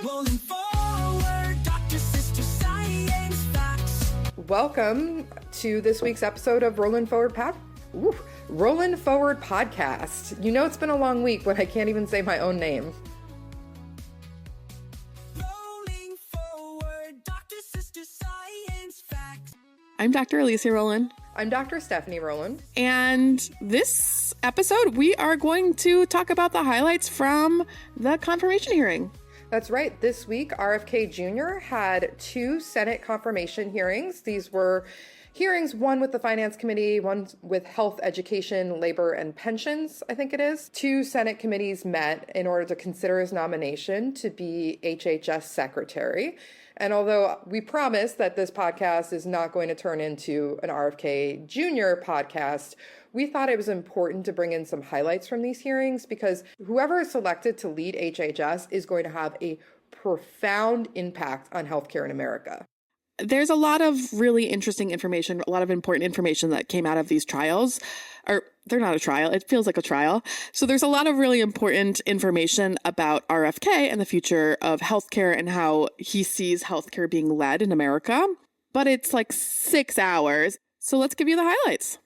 Rolling forward, Dr. Sister Science Facts. Welcome to this week's episode of Rolling Forward Podcast. You know it's been a long week when I can't even say my own name. Rolling forward, Dr. Sister Science Facts. I'm Dr. Alicia Rolin. I'm Dr. Stephanie Rolin. And this episode, we are going to talk about the highlights from the confirmation hearing. That's right. This week, RFK Jr. had two Senate confirmation hearings. These were hearings, one with the Finance Committee, one with Health, Education, Labor, and Pensions, I think it is. Two Senate committees met in order to consider his nomination to be HHS Secretary. And although we promise that this podcast is not going to turn into an RFK Jr. podcast, we thought it was important to bring in some highlights from these hearings because whoever is selected to lead HHS is going to have a profound impact on healthcare in America. There's a lot of really interesting information, a lot of important information that came out of these trials. Or they're not a trial, it feels like a trial. So there's a lot of really important information about RFK and the future of healthcare and how he sees healthcare being led in America. But it's like 6 hours. So let's give you the highlights.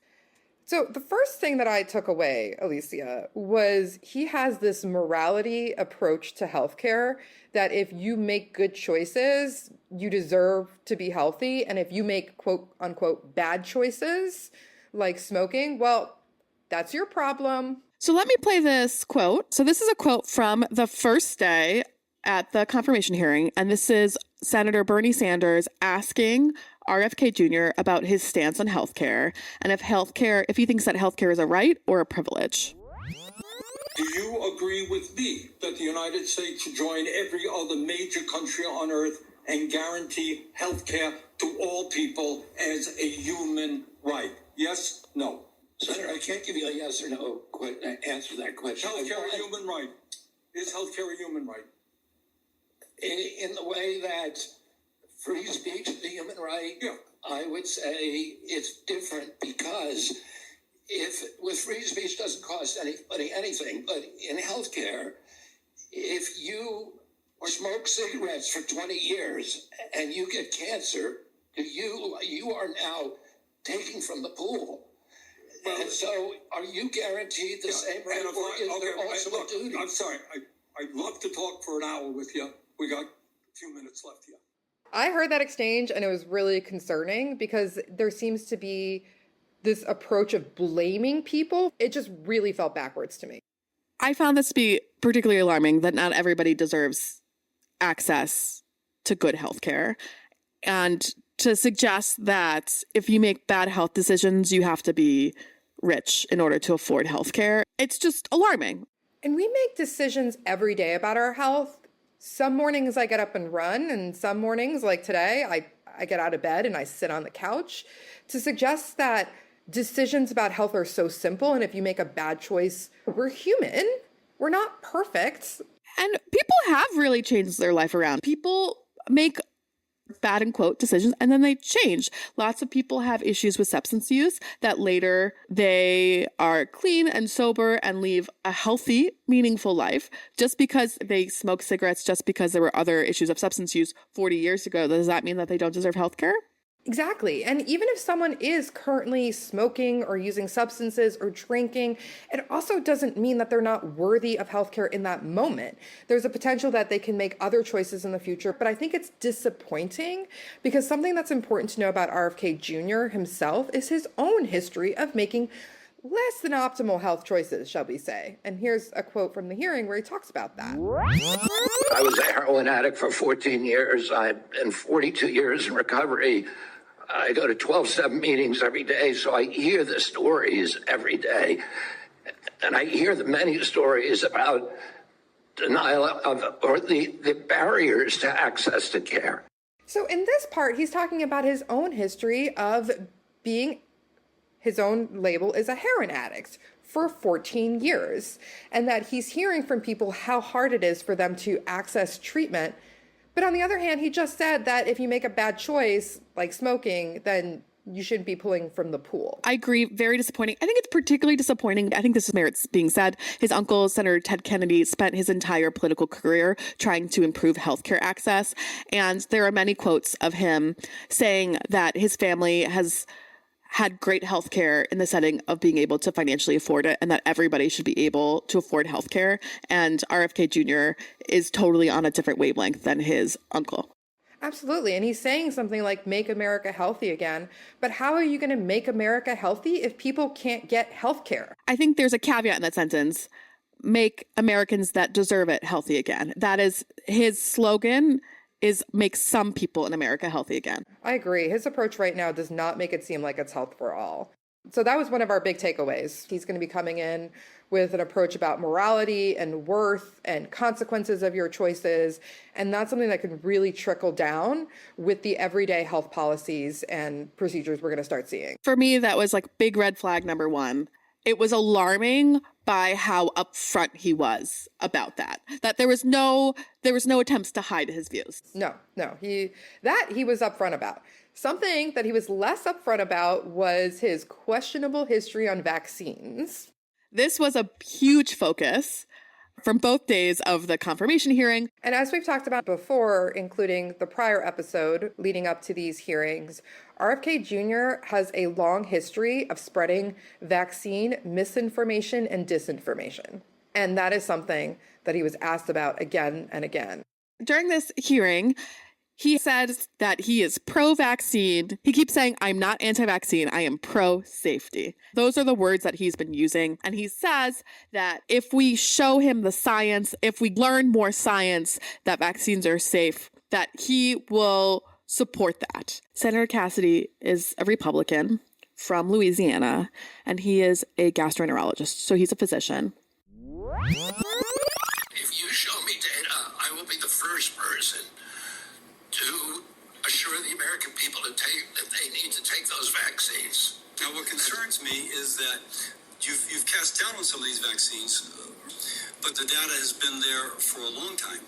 So the first thing that I took away, Alicia, was he has this morality approach to healthcare that if you make good choices, you deserve to be healthy. And if you make quote unquote bad choices like smoking, well, that's your problem. So let me play this quote. So this is a quote from the first day at the confirmation hearing. And this is Senator Bernie Sanders asking RFK Jr. about his stance on healthcare and if he thinks that healthcare is a right or a privilege. Do you agree with me that the United States should join every other major country on earth and guarantee healthcare to all people as a human right? Yes? No? Senator, I can't give you a yes or no answer to that question. Healthcare a human right? Is healthcare a human right? In the way that free speech is a human right, yeah. I would say it's different because if with free speech doesn't cost anybody anything, but in healthcare, if you smoke cigarettes for 20 years and you get cancer, you are now taking from the pool. Well, and so are you guaranteed the same right, or is there also a duty? I'm sorry, I'd love to talk for an hour with you. We got a few minutes left here. I heard that exchange and it was really concerning because there seems to be this approach of blaming people. It just really felt backwards to me. I found this to be particularly alarming that not everybody deserves access to good healthcare. And to suggest that if you make bad health decisions, you have to be rich in order to afford healthcare. It's just alarming. And we make decisions every day about our health. Some mornings I get up and run, and some mornings, like today, I get out of bed and I sit on the couch. To suggest that decisions about health are so simple, and if you make a bad choice, we're human. We're not perfect. And people have really changed their life around. People make bad, in quote, decisions, and then they change. Lots of people have issues with substance use that later they are clean and sober and leave a healthy, meaningful life. Just because they smoke cigarettes, just because there were other issues of substance use 40 years ago, does that mean that they don't deserve health care? Exactly. And even if someone is currently smoking or using substances or drinking, it also doesn't mean that they're not worthy of healthcare in that moment. There's a potential that they can make other choices in the future, but I think it's disappointing because something that's important to know about RFK Jr. himself is his own history of making less than optimal health choices, shall we say. And here's a quote from the hearing where he talks about that. I was a heroin addict for 14 years. I've been 42 years in recovery. I go to 12-step meetings every day, so I hear the stories every day. And I hear the many stories about denial of, or the barriers to access to care. So in this part, he's talking about his own history of being, his own label is a heroin addict for 14 years, and that he's hearing from people how hard it is for them to access treatment. But on the other hand, he just said that if you make a bad choice, like smoking, then you shouldn't be pulling from the pool. I agree. Very disappointing. I think it's particularly disappointing. I think this merits being said. His uncle, Senator Ted Kennedy, spent his entire political career trying to improve healthcare access. And there are many quotes of him saying that his family has had great healthcare in the setting of being able to financially afford it, and that everybody should be able to afford healthcare. And RFK Jr. is totally on a different wavelength than his uncle. Absolutely. And he's saying something like, make America healthy again. But how are you going to make America healthy if people can't get health care? I think there's a caveat in that sentence. Make Americans that deserve it healthy again. That is his slogan, is make some people in America healthy again. I agree. His approach right now does not make it seem like it's health for all. So that was one of our big takeaways. He's going to be coming in with an approach about morality and worth and consequences of your choices. And that's something that can really trickle down with the everyday health policies and procedures we're going to start seeing. For me, that was like big red flag number one. It was alarming by how upfront he was about that there was no attempts to hide his views. No, he was upfront about. Something that he was less upfront about was his questionable history on vaccines. This was a huge focus from both days of the confirmation hearing. And as we've talked about before, including the prior episode leading up to these hearings, RFK Jr. has a long history of spreading vaccine misinformation and disinformation. And that is something that he was asked about again and again. During this hearing, he said that he is pro-vaccine. He keeps saying, I'm not anti-vaccine, I am pro-safety. Those are the words that he's been using. And he says that if we show him the science, if we learn more science that vaccines are safe, that he will support that. Senator Cassidy is a Republican from Louisiana, and he is a gastroenterologist, so he's a physician. If you show me data, I will be the first person to assure the American people that they need to take those vaccines. Now, what concerns me is that you've cast doubt on some of these vaccines, but the data has been there for a long time.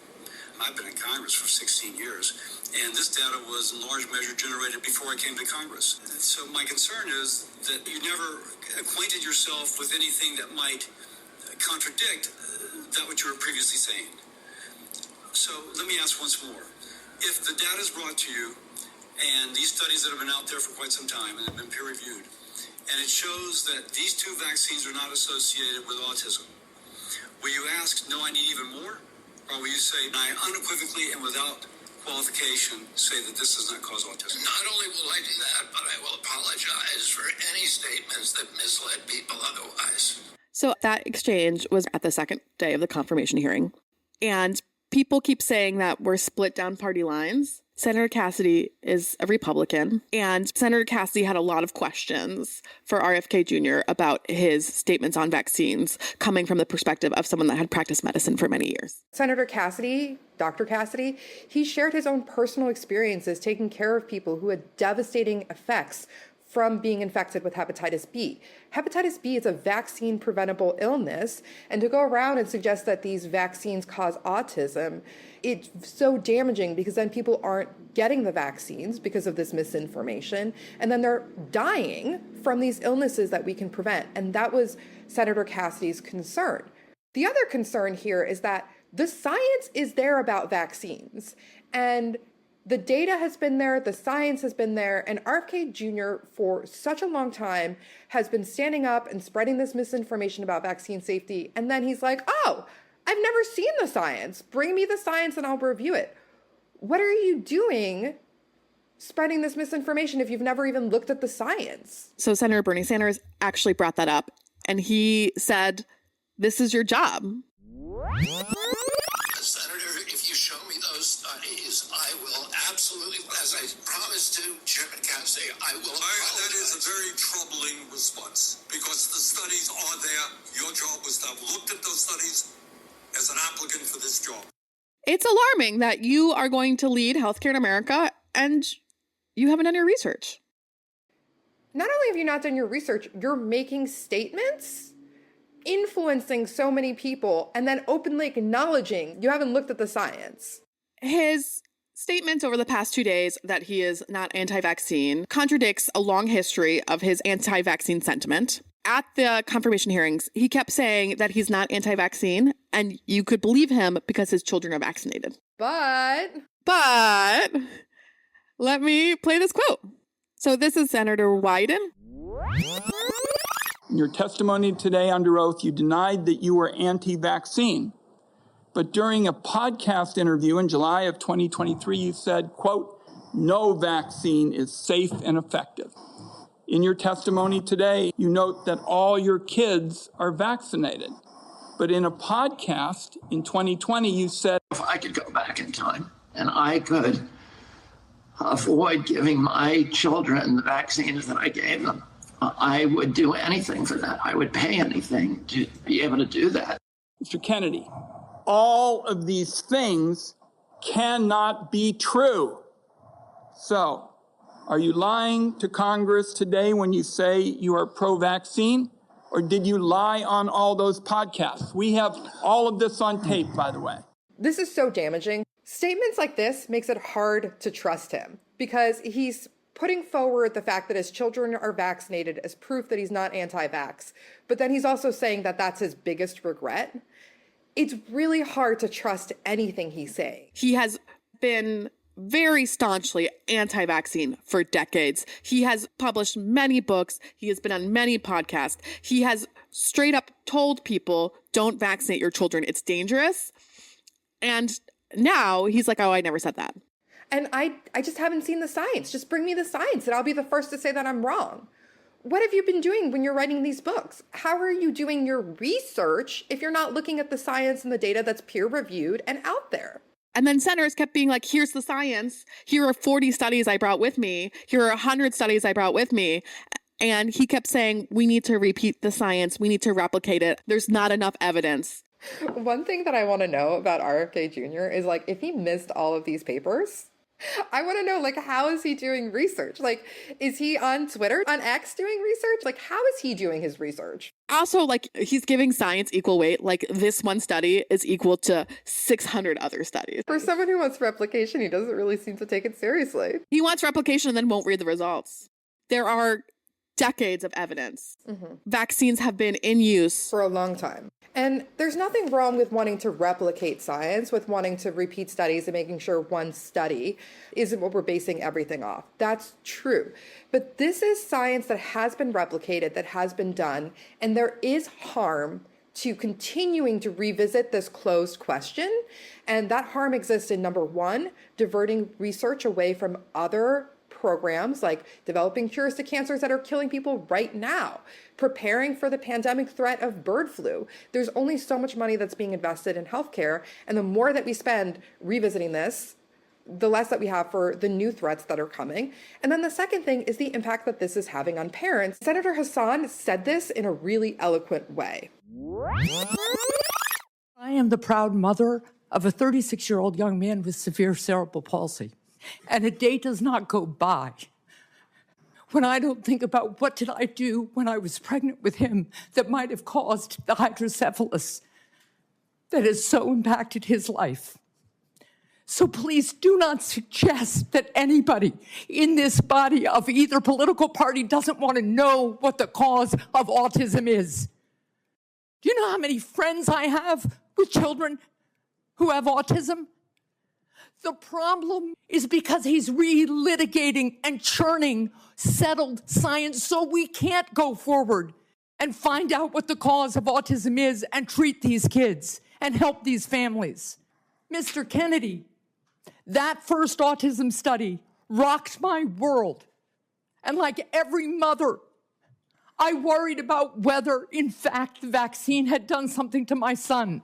I've been in Congress for 16 years, and this data was in large measure generated before I came to Congress. So my concern is that you never acquainted yourself with anything that might contradict that what you were previously saying. So let me ask once more. If the data is brought to you, and these studies that have been out there for quite some time and have been peer-reviewed, and it shows that these two vaccines are not associated with autism, will you ask, no, I need even more? Or will you say, I unequivocally and without qualification say that this does not cause autism? Not only will I do that, but I will apologize for any statements that misled people otherwise. So that exchange was at the second day of the confirmation hearing. And people keep saying that we're split down party lines. Senator Cassidy is a Republican, and Senator Cassidy had a lot of questions for RFK Jr. about his statements on vaccines coming from the perspective of someone that had practiced medicine for many years. Senator Cassidy, Dr. Cassidy, he shared his own personal experiences taking care of people who had devastating effects from being infected with hepatitis B. Hepatitis B is a vaccine-preventable illness, and to go around and suggest that these vaccines cause autism, it's so damaging because then people aren't getting the vaccines because of this misinformation, and then they're dying from these illnesses that we can prevent. And that was Senator Cassidy's concern. The other concern here is that the science is there about vaccines, and the data has been there, the science has been there, and RFK Jr. for such a long time has been standing up and spreading this misinformation about vaccine safety, and then he's like, oh, I've never seen the science. Bring me the science and I'll review it. What are you doing spreading this misinformation if you've never even looked at the science? So Senator Bernie Sanders actually brought that up, and he said, this is your job. Senator, if you show me those studies, I will absolutely, as I promised to Chairman Cassidy, I will apologize. That is a very troubling response, because the studies are there. Your job was to have looked at those studies as an applicant for this job. It's alarming that you are going to lead healthcare in America and you haven't done your research. Not only have you not done your research, you're making statements, influencing so many people, and then openly acknowledging you haven't looked at the science. His statement over the past 2 days that he is not anti-vaccine contradicts a long history of his anti-vaccine sentiment. At the confirmation hearings, he kept saying that he's not anti-vaccine, and you could believe him because his children are vaccinated. But let me play this quote. So this is Senator Wyden. In your testimony today under oath, you denied that you were anti-vaccine. But during a podcast interview in July of 2023, you said, quote, "No vaccine is safe and effective." In your testimony today, you note that all your kids are vaccinated. But in a podcast in 2020, you said, If I could go back in time and I could avoid giving my children the vaccines that I gave them, I would do anything for that. I would pay anything to be able to do that. Mr. Kennedy, all of these things cannot be true. So, are you lying to Congress today when you say you are pro-vaccine? Or did you lie on all those podcasts? We have all of this on tape, by the way. this is so damaging. Statements like this makes it hard to trust him because he's putting forward the fact that his children are vaccinated as proof that he's not anti-vax. But then he's also saying that that's his biggest regret. It's really hard to trust anything he's saying. He has been very staunchly anti-vaccine for decades. He has published many books. He has been on many podcasts. He has straight up told people, don't vaccinate your children. It's dangerous. And now he's like, oh, I never said that. And I just haven't seen the science. Just bring me the science and I'll be the first to say that I'm wrong. What have you been doing when you're writing these books? How are you doing your research if you're not looking at the science and the data that's peer-reviewed and out there? And then senators kept being like, here's the science. Here are 40 studies I brought with me. Here are 100 studies I brought with me. And he kept saying, we need to repeat the science. We need to replicate it. There's not enough evidence. One thing that I want to know about RFK Jr. is like, if he missed all of these papers, I want to know, like, how is he doing research? Like, is he on Twitter, on X doing research? Like, how is he doing his research? Also, like, he's giving science equal weight. Like, this one study is equal to 600 other studies. For someone who wants replication, he doesn't really seem to take it seriously. He wants replication and then won't read the results. There are decades of evidence. Vaccines have been in use For a long time. And there's nothing wrong with wanting to replicate science, with wanting to repeat studies and making sure one study isn't what we're basing everything off. That's true. But this is science that has been replicated, that has been done, and there is harm to continuing to revisit this closed question. And that harm exists in, number one, diverting research away from other programs like developing cures to cancers that are killing people right now, preparing for the pandemic threat of bird flu. There's only so much money that's being invested in healthcare, and the more that we spend revisiting this, the less that we have for the new threats that are coming. And then the second thing is the impact that this is having on parents. Senator Hassan said this in a really eloquent way. I am the proud mother of a 36-year-old young man with severe cerebral palsy. And a day does not go by when I don't think about what did I do when I was pregnant with him that might have caused the hydrocephalus that has so impacted his life. So please do not suggest that anybody in this body of either political party doesn't want to know what the cause of autism is. Do you know how many friends I have with children who have autism? The problem is because he's relitigating and churning settled science so we can't go forward and find out what the cause of autism is and treat these kids and help these families. Mr. Kennedy, that first autism study rocked my world. And like every mother, I worried about whether, in fact, the vaccine had done something to my son.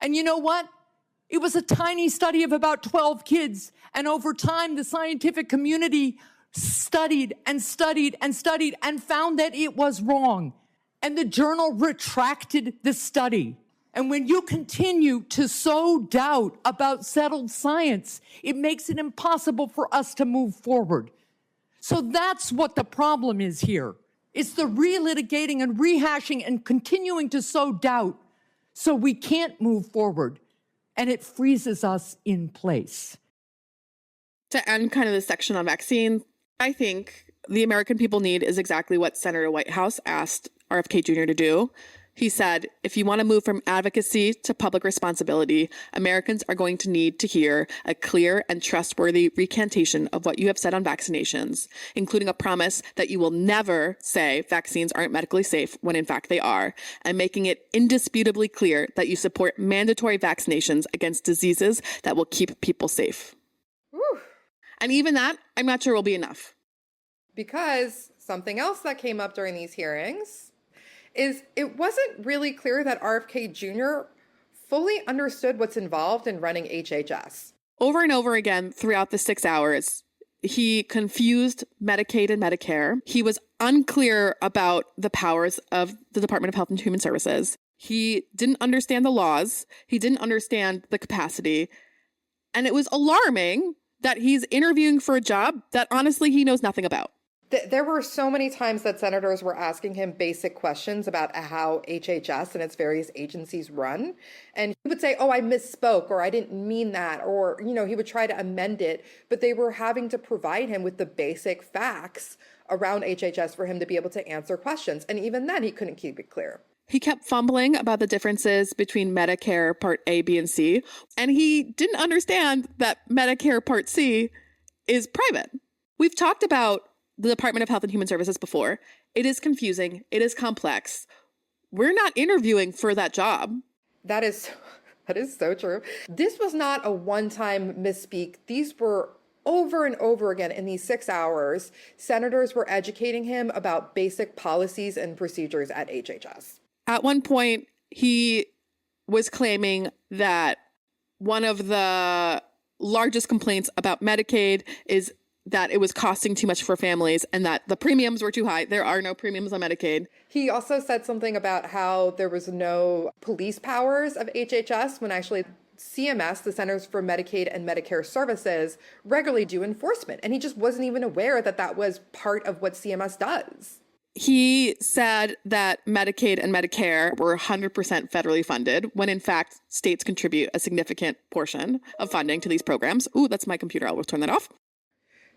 And you know what? It was a tiny study of about 12 kids. And over time, the scientific community studied and studied and studied and found that it was wrong. And the journal retracted the study. And when you continue to sow doubt about settled science, it makes it impossible for us to move forward. So that's what the problem is here. It's the relitigating and rehashing and continuing to sow doubt so we can't move forward. And it freezes us in place. To end kind of this section on vaccines, I think the American people need is exactly what Senator Whitehouse asked RFK Jr. to do. He said, if you want to move from advocacy to public responsibility, Americans are going to need to hear a clear and trustworthy recantation of what you have said on vaccinations, including a promise that you will never say vaccines aren't medically safe when in fact they are, and making it indisputably clear that you support mandatory vaccinations against diseases that will keep people safe. Whew. And even that, I'm not sure will be enough. Because something else that came up during these hearings is it wasn't really clear that RFK Jr. fully understood what's involved in running HHS. Over and over again throughout the 6 hours, he confused Medicaid and Medicare. He was unclear about the powers of the Department of Health and Human Services. He didn't understand the laws. He didn't understand the capacity. And it was alarming that he's interviewing for a job that honestly he knows nothing about. There were so many times that senators were asking him basic questions about how HHS and its various agencies run. And he would say, oh, I misspoke, or I didn't mean that, or, he would try to amend it. But they were having to provide him with the basic facts around HHS for him to be able to answer questions. And even then, he couldn't keep it clear. He kept fumbling about the differences between Medicare Part A, B, and C. And he didn't understand that Medicare Part C is private. We've talked about the Department of Health and Human Services before. It is confusing. It is complex. We're not interviewing for that job. That is so true. This was not a one-time misspeak. These were over and over again in these 6 hours. Senators were educating him about basic policies and procedures at HHS. At one point, he was claiming that one of the largest complaints about Medicaid is that it was costing too much for families and that the premiums were too high. There are no premiums on Medicaid. He also said something about how there was no police powers of HHS when actually CMS, the Centers for Medicaid and Medicare Services, regularly do enforcement. And he just wasn't even aware that that was part of what CMS does. He said that Medicaid and Medicare were 100% federally funded, when in fact, states contribute a significant portion of funding to these programs. Ooh, that's my computer. I'll turn that off.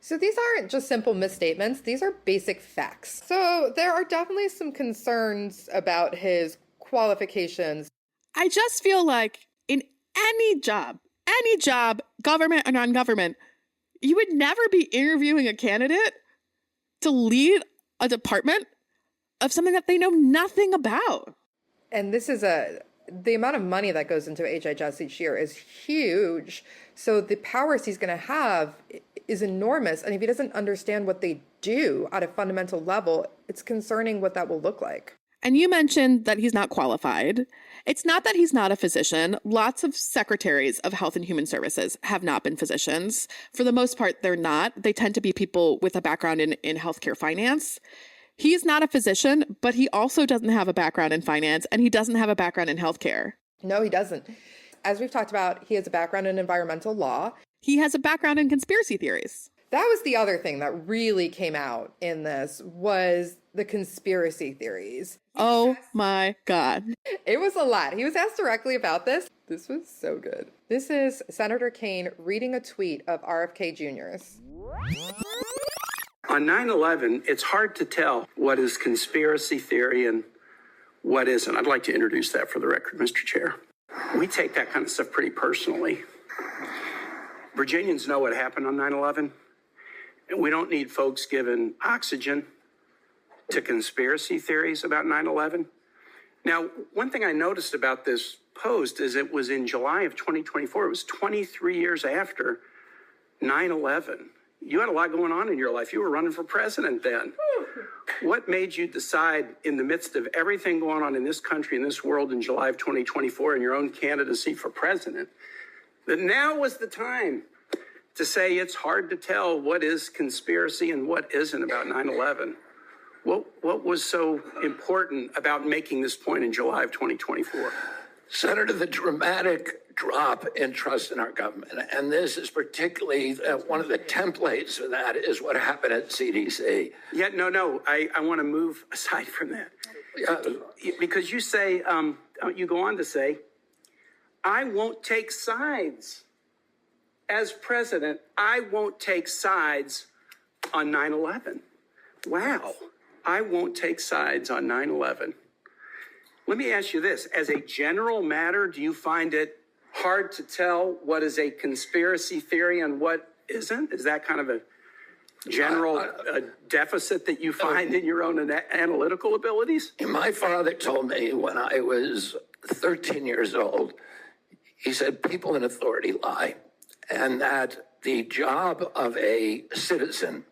So these aren't just simple misstatements. These are basic facts. So there are definitely some concerns about his qualifications. I just feel like in any job, government or non-government, you would never be interviewing a candidate to lead a department of something that they know nothing about. And this is the amount of money that goes into HHS each year is huge. So the powers he's going to have is enormous. And if he doesn't understand what they do at a fundamental level, it's concerning what that will look like. And you mentioned that he's not qualified. It's not that he's not a physician. Lots of secretaries of Health and Human Services have not been physicians. For the most part, they're not. They tend to be people with a background in healthcare finance. He's not a physician, but he also doesn't have a background in finance, and he doesn't have a background in healthcare. No, he doesn't. As we've talked about, he has a background in environmental law. He has a background in conspiracy theories. That was the other thing that really came out in this was the conspiracy theories. Oh my God. It was a lot. He was asked directly about this. This was so good. This is Senator Kaine reading a tweet of RFK Jr.'s. On 9/11, it's hard to tell what is conspiracy theory and what isn't. I'd like to introduce that for the record, Mr. Chair. We take that kind of stuff pretty personally. Virginians know what happened on 9/11, and we don't need folks giving oxygen to conspiracy theories about 9/11. Now, one thing I noticed about this post is it was in July of 2024. It was 23 years after 9/11. You had a lot going on in your life. You were running for president then. What made you decide in the midst of everything going on in this country, in this world in July of 2024, in your own candidacy for president, that now was the time to say it's hard to tell what is conspiracy and what isn't about 9/11? What was so important about making this point in July of 2024? Senator, the dramatic drop in trust in our government, and this is particularly one of the templates for that is what happened at CDC. Yeah, no, I want to move aside from that. Because you say, you go on to say, I won't take sides as president, I won't take sides on 9/11. Wow. I won't take sides on 9/11. Let me ask you this. As a general matter, do you find it hard to tell what is a conspiracy theory and what isn't? Is that kind of a general deficit that you find in your own analytical abilities? My father told me when I was 13 years old, he said, people in authority lie, and that the job of a citizen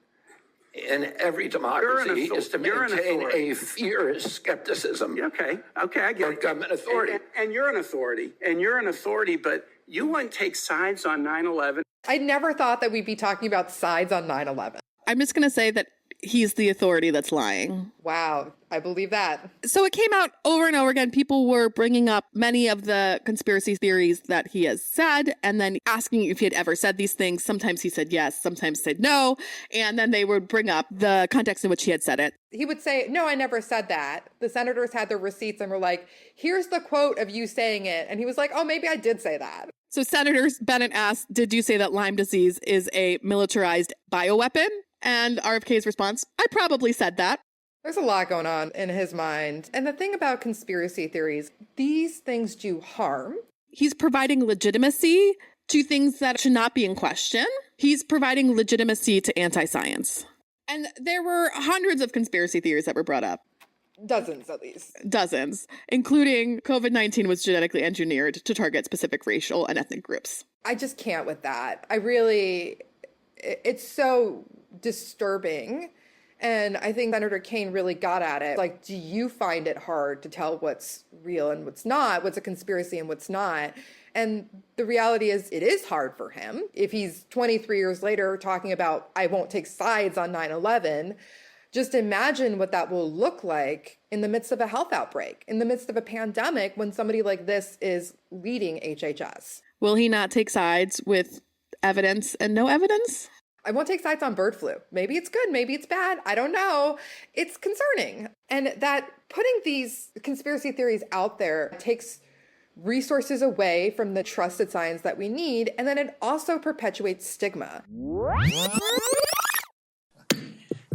in every democracy is to maintain a fierce skepticism. Okay, I get of it. government authority. And you're an authority, but you wouldn't take sides on 9/11. I never thought that we'd be talking about sides on 9/11. I'm just going to say that he's the authority that's lying. Wow, I believe that. So it came out over and over again. People were bringing up many of the conspiracy theories that he has said and then asking if he had ever said these things. Sometimes he said yes, sometimes said no. And then they would bring up the context in which he had said it. He would say, no, I never said that. The senators had their receipts and were like, here's the quote of you saying it. And he was like, oh, maybe I did say that. So Senators Bennett asked, did you say that Lyme disease is a militarized bioweapon? And RFK's response, I probably said that. There's a lot going on in his mind. And the thing about conspiracy theories, these things do harm. He's providing legitimacy to things that should not be in question. He's providing legitimacy to anti-science. And there were hundreds of conspiracy theories that were brought up. Dozens, at least. Dozens, including COVID-19 was genetically engineered to target specific racial and ethnic groups. I just can't with that. It's so disturbing. And I think Senator Kaine really got at it. Like, do you find it hard to tell what's real and what's not, what's a conspiracy and what's not? And the reality is it is hard for him. If he's 23 years later talking about, I won't take sides on 9/11, just imagine what that will look like in the midst of a health outbreak, in the midst of a pandemic, when somebody like this is leading HHS. Will he not take sides with evidence and no evidence? I won't take sides on bird flu. Maybe it's good, maybe it's bad. I don't know. It's concerning. And that putting these conspiracy theories out there takes resources away from the trusted science that we need. And then it also perpetuates stigma.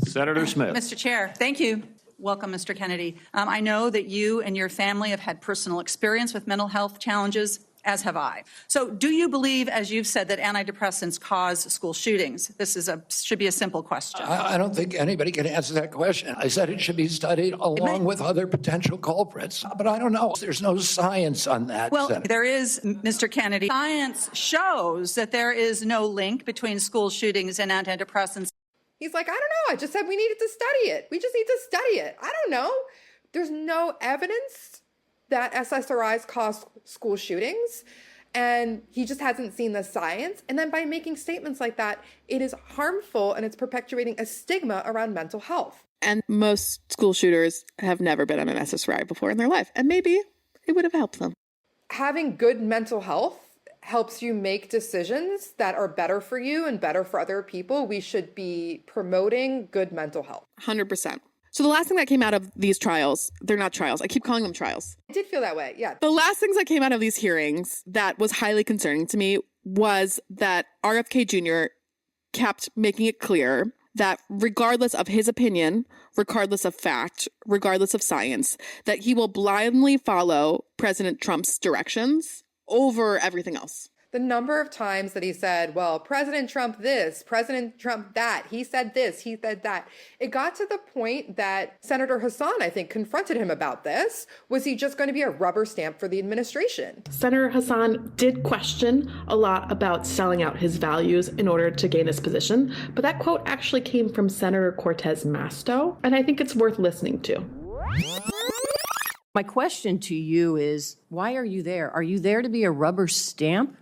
Senator Smith. Mr. Chair, thank you. Welcome, Mr. Kennedy. I know that you and your family have had personal experience with mental health challenges, as have I. So do you believe, as you've said, that antidepressants cause school shootings? This should be a simple question. I don't think anybody can answer that question. I said it should be studied along with other potential culprits, but I don't know. There's no science on that. Well, Senator. there is, Mr. Kennedy. Science shows that there is no link between school shootings and antidepressants. He's like, I don't know. I just said we needed to study it. We just need to study it. I don't know. There's no evidence that SSRIs cause school shootings, and he just hasn't seen the science. And then by making statements like that, it is harmful and it's perpetuating a stigma around mental health. And most school shooters have never been on an SSRI before in their life, and maybe it would have helped them. Having good mental health helps you make decisions that are better for you and better for other people. We should be promoting good mental health. 100%. So the last thing that came out of these trials, they're not trials. I keep calling them trials. I did feel that way, yeah. The last things that came out of these hearings that was highly concerning to me was that RFK Jr. kept making it clear that regardless of his opinion, regardless of fact, regardless of science, that he will blindly follow President Trump's directions over everything else. The number of times that he said, well, President Trump this, President Trump that, he said this, he said that. It got to the point that Senator Hassan, I think, confronted him about this. Was he just going to be a rubber stamp for the administration? Senator Hassan did question a lot about selling out his values in order to gain this position, but that quote actually came from Senator Cortez Masto, and I think it's worth listening to. My question to you is, why are you there? Are you there to be a rubber stamp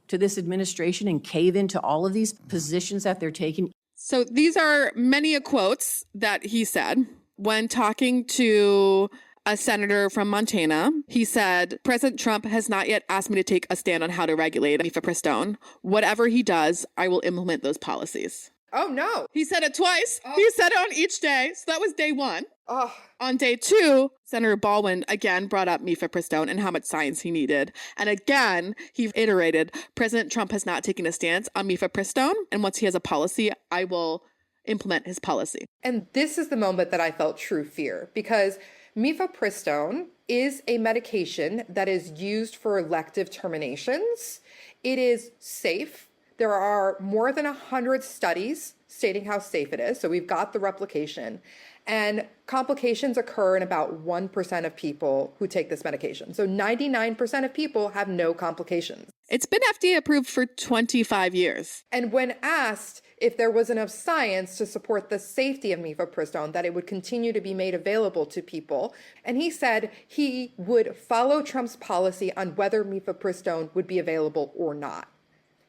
to this administration and cave into all of these positions that they're taking? So these are many quotes that he said when talking to a senator from Montana. He said, President Trump has not yet asked me to take a stand on how to regulate mifepristone. Whatever he does, I will implement those policies. Oh, no. He said it twice. He said it on each day. So that was day one. Oh. On day two, Senator Baldwin again brought up mifepristone and how much science he needed. And again, he iterated, President Trump has not taken a stance on mifepristone. And once he has a policy, I will implement his policy. And this is the moment that I felt true fear, because mifepristone is a medication that is used for elective terminations. It is safe. There are more than 100 studies stating how safe it is. So we've got the replication. And complications occur in about 1% of people who take this medication. So 99% of people have no complications. It's been FDA approved for 25 years. And when asked if there was enough science to support the safety of mifepristone, that it would continue to be made available to people, and he said he would follow Trump's policy on whether mifepristone would be available or not.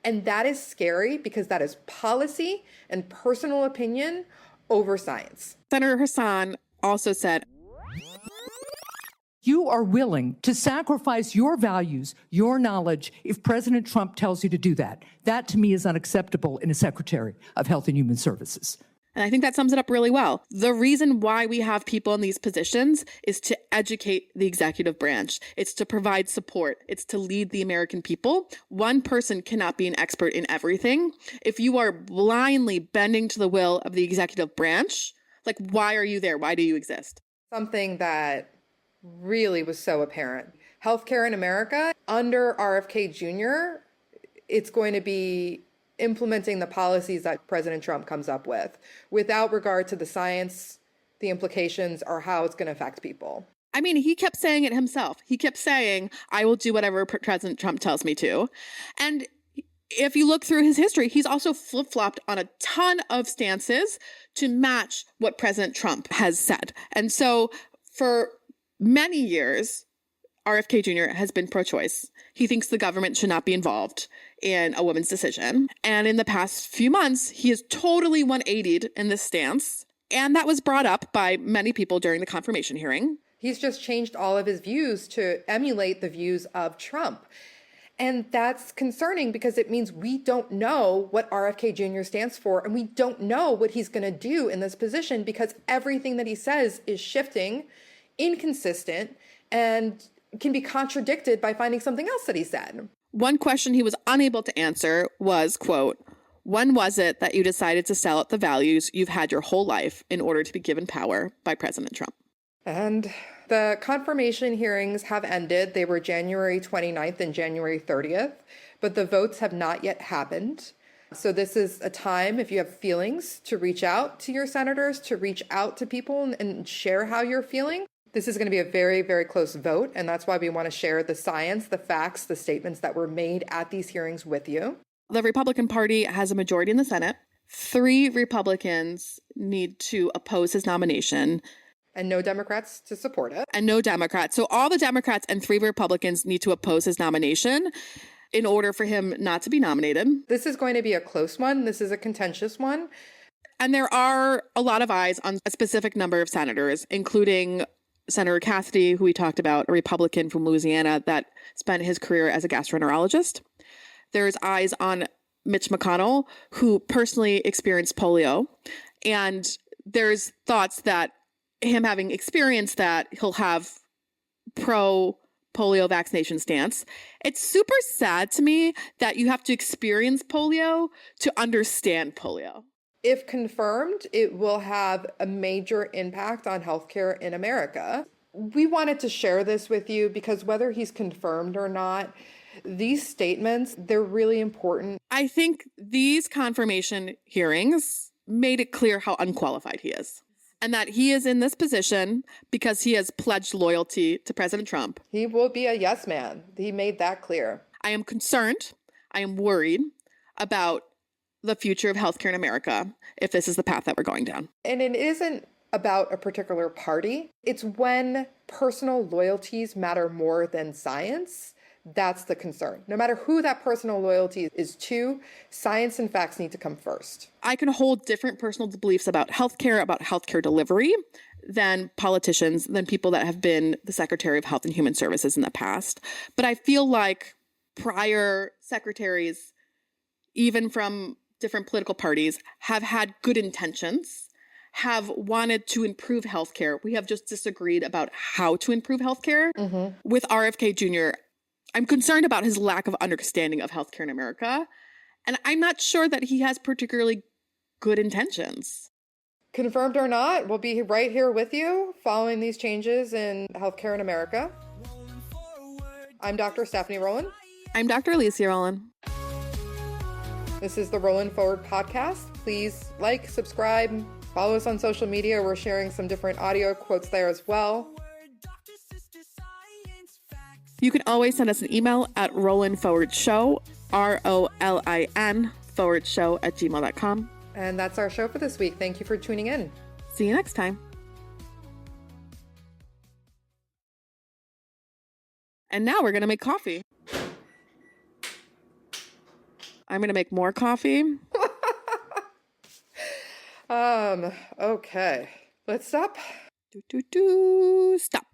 And that is scary because that is policy and personal opinion over science. Senator Hassan also said, You are willing to sacrifice your values, your knowledge, if President Trump tells you to do that. That, to me, is unacceptable in a Secretary of Health and Human Services. and I think that sums it up really well. The reason why we have people in these positions is to educate the executive branch. It's to provide support. It's to lead the American people. One person cannot be an expert in everything. If you are blindly bending to the will of the executive branch, like, why are you there? Why do you exist? Something that really was so apparent. Healthcare in America, under RFK Jr., it's going to be implementing the policies that President Trump comes up with without regard to the science, the implications, or how it's going to affect people. I mean, he kept saying it himself. He kept saying, I will do whatever President Trump tells me to. And if you look through his history, he's also flip-flopped on a ton of stances to match what President Trump has said. And so for many years, RFK Jr. has been pro-choice. He thinks the government should not be involved in a woman's decision. And in the past few months, he has totally 180'd in this stance. And that was brought up by many people during the confirmation hearing. He's just changed all of his views to emulate the views of Trump. And that's concerning because it means we don't know what RFK Jr. stands for, and we don't know what he's going to do in this position because everything that he says is shifting, inconsistent, and can be contradicted by finding something else that he said. One question he was unable to answer was, quote, when was it that you decided to sell out the values you've had your whole life in order to be given power by President Trump? And the confirmation hearings have ended. They were January 29th and January 30th, but the votes have not yet happened. So this is a time, if you have feelings, to reach out to your senators, to reach out to people and share how you're feeling. This is going to be a very, very close vote, and that's why we want to share the science, the facts, the statements that were made at these hearings with you. The Republican Party has a majority in the Senate. 3 Republicans need to oppose his nomination. And no Democrats to support it. And no Democrats. So all the Democrats and 3 Republicans need to oppose his nomination in order for him not to be nominated. This is going to be a close one. This is a contentious one. And there are a lot of eyes on a specific number of senators, including Senator Cassidy, who we talked about, a Republican from Louisiana that spent his career as a gastroenterologist. There's eyes on Mitch McConnell, who personally experienced polio. And there's thoughts that him having experienced that, he'll have pro-polio vaccination stance. It's super sad to me that you have to experience polio to understand polio. If confirmed, it will have a major impact on healthcare in America. We wanted to share this with you because whether he's confirmed or not, these statements, they're really important. I think these confirmation hearings made it clear how unqualified he is. And that he is in this position because he has pledged loyalty to President Trump. He will be a yes man. He made that clear. I am concerned. I am worried about the future of healthcare in America if this is the path that we're going down. And it isn't about a particular party. It's when personal loyalties matter more than science. That's the concern. No matter who that personal loyalty is to, science and facts need to come first. I can hold different personal beliefs about healthcare delivery than politicians, than people that have been the Secretary of Health and Human Services in the past. But I feel like prior secretaries, even from different political parties have had good intentions, have wanted to improve healthcare. We have just disagreed about how to improve healthcare. With RFK Jr., I'm concerned about his lack of understanding of healthcare in America. And I'm not sure that he has particularly good intentions. Confirmed or not, we'll be right here with you following these changes in healthcare in America. I'm Dr. Stephanie Rolin. I'm Dr. Alicia Rolin. This is the Rolling Forward podcast. Please like, subscribe, follow us on social media. We're sharing some different audio quotes there as well. You can always send us an email at rollinforwardshow, ROLIN_show@gmail.com. And that's our show for this week. Thank you for tuning in. See you next time. And now we're going to make coffee. I'm going to make more coffee. Okay. Let's stop. Stop.